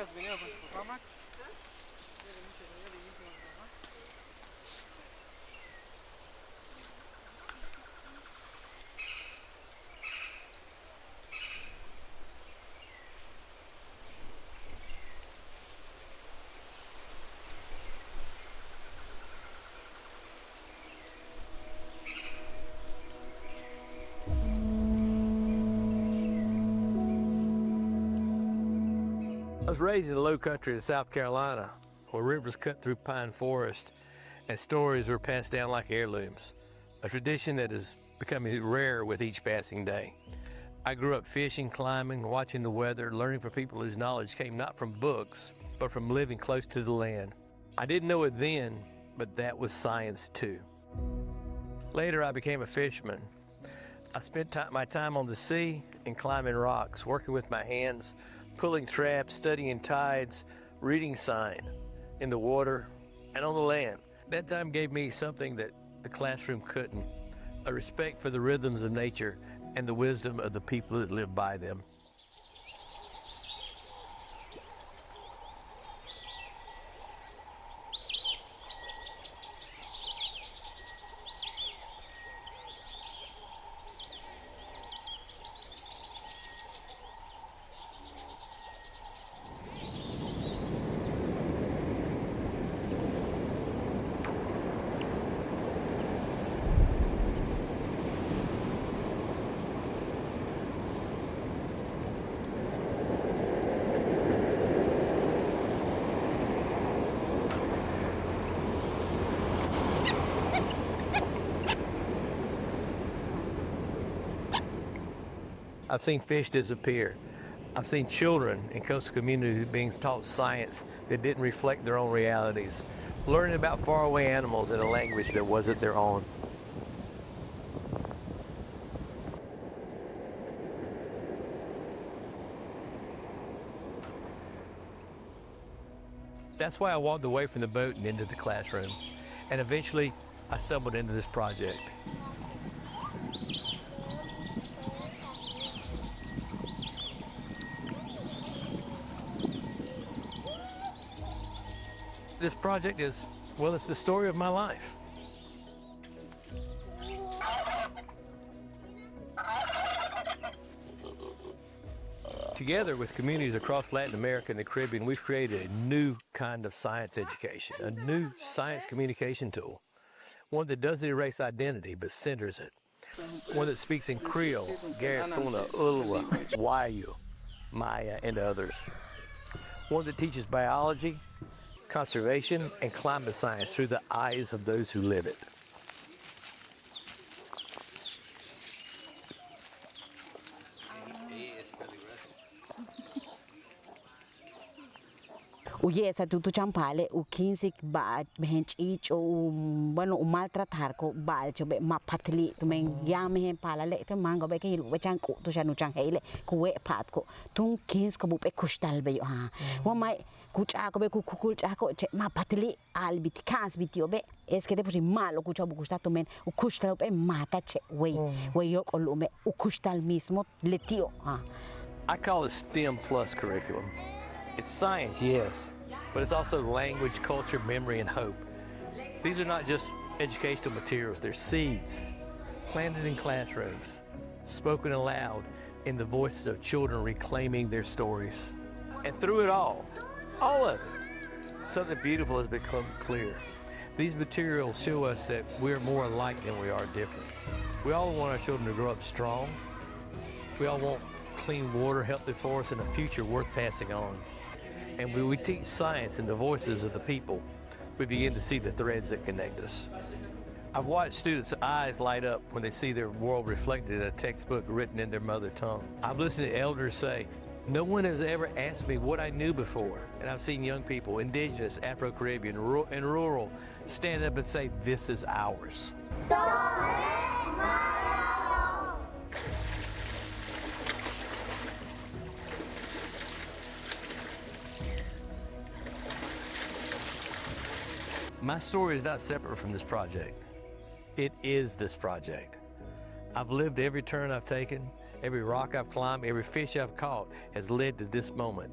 ¿Has venido con tu papá, Max? I was raised in the low country of South Carolina, where rivers cut through pine forest and stories were passed down like heirlooms, a tradition that is becoming rare with each passing day. I grew up fishing, climbing, watching the weather, learning from people whose knowledge came not from books, but from living close to the land. I didn't know it then, but that was science too. Later, I became a fisherman. I spent my time on the sea and climbing rocks, working with my hands, pulling traps, studying tides, reading sign in the water and on the land. That time gave me something that the classroom couldn't, a respect for the rhythms of nature and the wisdom of the people that live by them. I've seen fish disappear. I've seen children in coastal communities being taught science that didn't reflect their own realities, learning about faraway animals in a language that wasn't their own. That's why I walked away from the boat and into the classroom. And eventually, I stumbled into this project. This project is, well, it's the story of my life. Together with communities across Latin America and the Caribbean, we've created a new kind of science education, a new science communication tool, one that doesn't erase identity but centers it, one that speaks in Creole, Garifuna, Ulwa, Wayu, Maya, and others, one that teaches biology, conservation, and climate science through the eyes of those who live it. O yes, tudo champale, o 15 ba hench o bueno o maltratar ko bal chobe mapatli to men yam hen pala le to mango be ke lu chang ko to chanu chang hele ko we pat ko tung 15 ko bu be kustal be ha wa mai ku cha ko be ku kul cha ko che mapatli al bit kans bit yo be es que depois malo ku cha bu kustal to men o kustal be mata che we yo ko lu me o kustal mismo le tio ha. I call it STEM plus curriculum. It's science, yes, but it's also language, culture, memory, and hope. These are not just educational materials, they're seeds planted in classrooms, spoken aloud in the voices of children reclaiming their stories. And through it all of it, something beautiful has become clear. These materials show us that we're more alike than we are different. We all want our children to grow up strong. We all want clean water, healthy forests, and a future worth passing on. And when we teach science in the voices of the people, we begin to see the threads that connect us. I've watched students' eyes light up when they see their world reflected in a textbook written in their mother tongue. I've listened to elders say, no one has ever asked me what I knew before. And I've seen young people, indigenous, Afro-Caribbean, and rural, stand up and say, this is ours. My story is not separate from this project. It is this project. I've lived every turn I've taken, every rock I've climbed, every fish I've caught has led to this moment.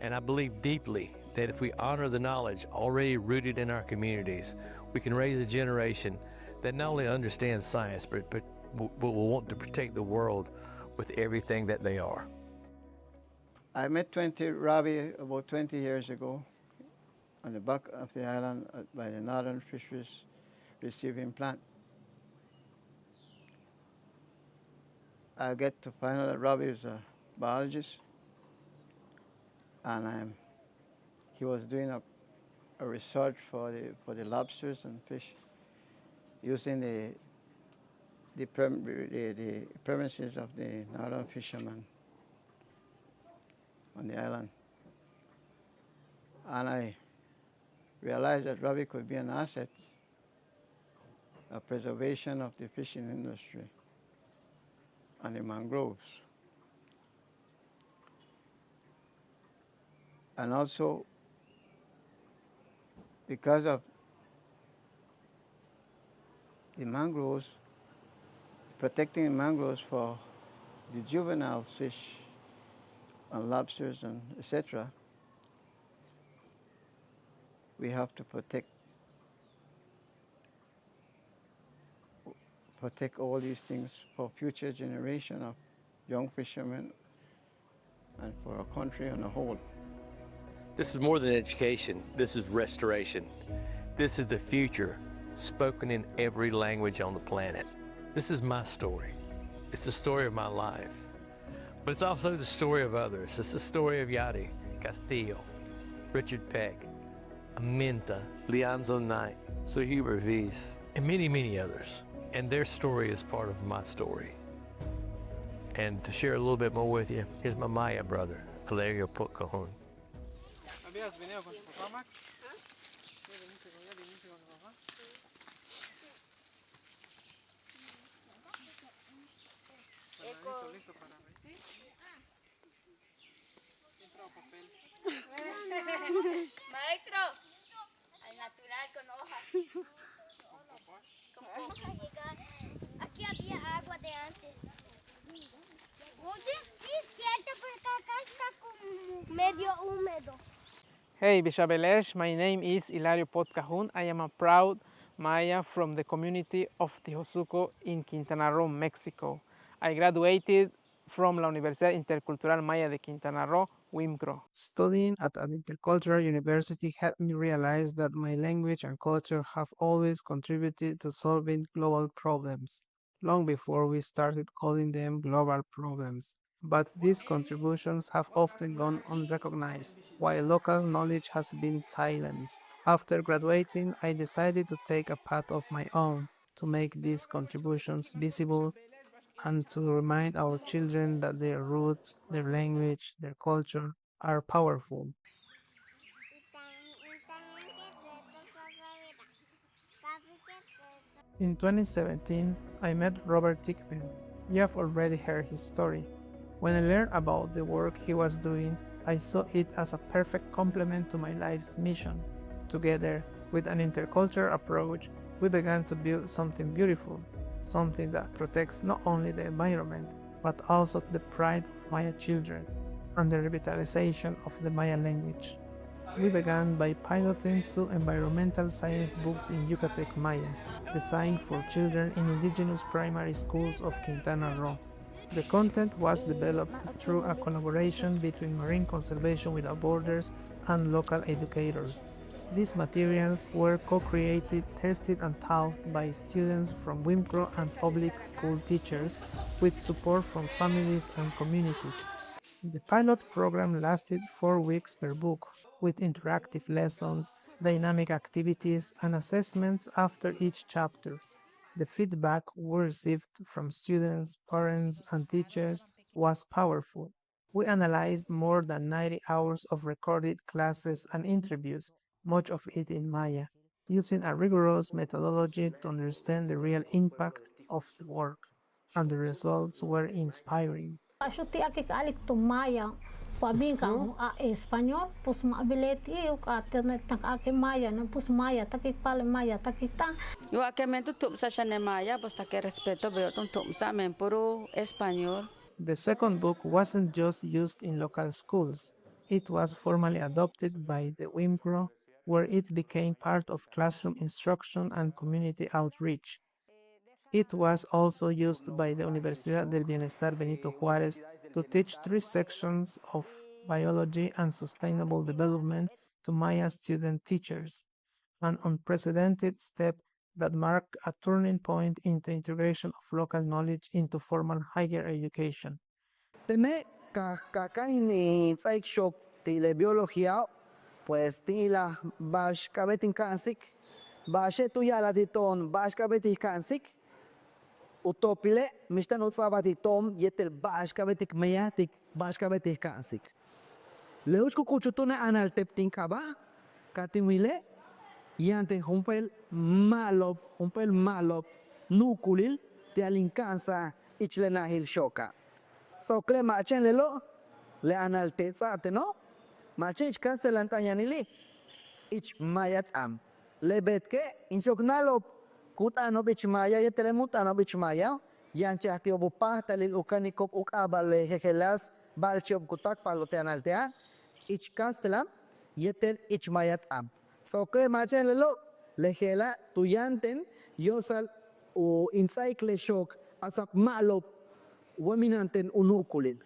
And I believe deeply that if we honor the knowledge already rooted in our communities, we can raise a generation that not only understands science, but will want to protect the world with everything that they are. I met Robby about 20 years ago on the back of the island by the Northern Fisheries receiving plant. I get to find out that Robby is a biologist, and he was doing a research for the lobsters and fish using the premises of the northern fishermen on the island. And I realized that Robby could be an asset, a preservation of the fishing industry and the mangroves. And also, because of the mangroves, protecting the mangroves for the juvenile fish and lobsters and etc., we have to protect all these things for future generation of young fishermen and for our country on a whole. This is more than education. This is restoration. This is the future, spoken in every language on the planet. This is my story. It's the story of my life. But it's also the story of others. It's the story of Yadi, Castillo, Richard Peck, Aminta, Lianzo Knight, Suhiba Vies, and many, many others. And their story is part of my story. And to share a little bit more with you, here's my Maya brother, Hilario Poot Cahun. ¿Habías venido con tu papá, Max? ¿Ya viniste con tu papá? Bueno, listo para ver. Entró papel. Maestro, al natural con hojas. Vamos a llegar. Aquí había agua de antes. Oye, sí es cierto, porque acá está como medio húmedo. Hey, Bishabelesh, my name is Hilario Pot Cahun. I am a proud Maya from the community of Tijosuco in Quintana Roo, Mexico. I graduated from La Universidad Intercultural Maya de Quintana Roo, WIMCRO. Studying at an intercultural university helped me realize that my language and culture have always contributed to solving global problems, long before we started calling them global problems. But these contributions have often gone unrecognized, while local knowledge has been silenced. After graduating, I decided to take a path of my own to make these contributions visible and to remind our children that their roots, their language, their culture are powerful. In 2017, I met Robert Thigpen. You have already heard his story. When I learned about the work he was doing, I saw it as a perfect complement to my life's mission. Together, with an intercultural approach, we began to build something beautiful, something that protects not only the environment, but also the pride of Maya children and the revitalization of the Maya language. We began by piloting 2 environmental science books in Yucatec Maya, designed for children in indigenous primary schools of Quintana Roo. The content was developed through a collaboration between Marine Conservation Without Borders and local educators. These materials were co-created, tested and taught by students from WIMCRO and public school teachers with support from families and communities. The pilot program lasted 4 weeks per book, with interactive lessons, dynamic activities, and assessments after each chapter. The feedback we received from students, parents, and teachers was powerful. We analyzed more than 90 hours of recorded classes and interviews, much of it in Maya, using a rigorous methodology to understand the real impact of the work, and the results were inspiring. Asuti aki kaalik tumaya, pabi ka a Espanyol, pus maabiliti yung internet ng aki Maya, na pus Maya, takik pala Maya, takik ta. Yo ake men tutum sa siya Maya, basta ke respeto veo tutum sa men puro Espanyol. The second book wasn't just used in local schools. It was formally adopted by the WIMCRO, where it became part of classroom instruction and community outreach. It was also used by the Universidad del Bienestar Benito Juárez to teach 3 sections of biology and sustainable development to Maya student teachers, an unprecedented step that marked a turning point in the integration of local knowledge into formal higher education. Tene ni tsaik shok ti le biología pues ti la bash kabetin kansik bashe tu yala ti ton bash kabetin kansik utopile mishtan utsaba ti tom yetel bash kabetik meyatik bash kabetin kansik leuch kukuchutune anal teptin kaba katimile yante humpel malop nukulil ti alinkansa ichlenahil shoka so kle machen lelo le anal te no machen ichkan selantayanili ich mayat am le betke insoknalo kutano bich maya yetelemutano bich maya yanchahti obupa talil ukanikop ukabale hegelas balchob kutak palote analtea ich kastelam yetel ich mayat am so kle machen lelo lehela tuyanten yosal o insaikle shok asap malop waminanten unukulin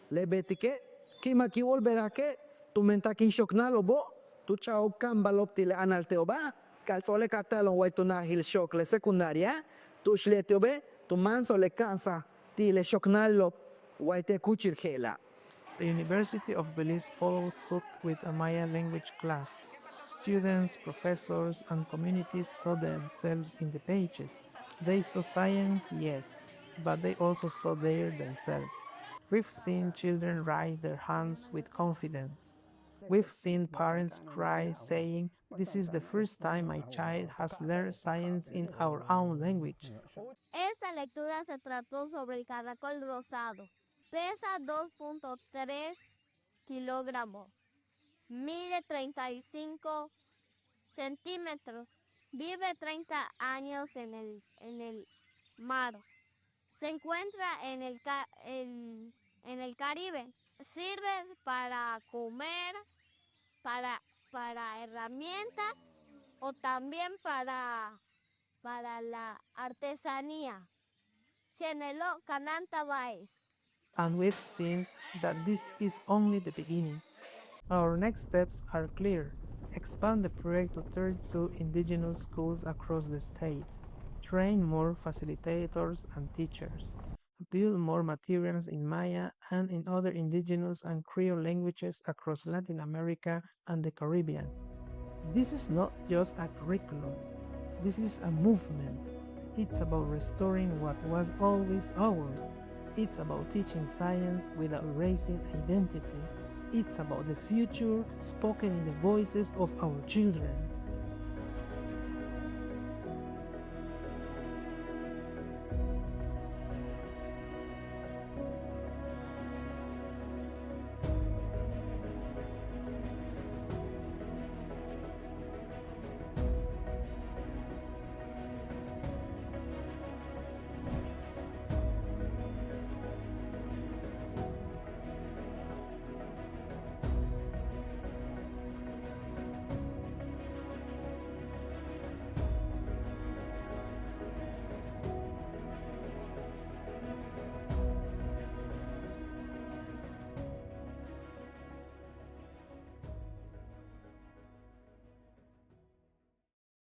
lebetike kima ki volverá que tu mentakin shoknalo bo tu chao kambalop tile analteoba calzole katalo waituna hil shok le secundaria tu shletiobe tu manso le cansa tile shoknalo waite kuchir hela. The University of Belize followed suit with a Maya language class. Students, professors, and communities saw themselves in the pages. They saw science, yes, but they also saw themselves. We've seen children raise their hands with confidence. We've seen parents cry, saying, "This is the first time my child has learned science in our own language." Esta lectura se trató sobre el caracol rosado. Pesa 2.3 kilogramos. Mide 35 centímetros. Vive 30 años en el mar. Se encuentra en el Caribe. Sirve para comer, para herramientas o también para la artesanía. Cienelo Cananta Baez. And we've seen that this is only the beginning. Our next steps are clear. Expand the project to 32 indigenous schools across the state. Train more facilitators and teachers. Build more materials in Maya and in other indigenous and Creole languages across Latin America and the Caribbean. This is not just a curriculum. This is a movement. It's about restoring what was always ours. It's about teaching science without erasing identity. It's about the future spoken in the voices of our children.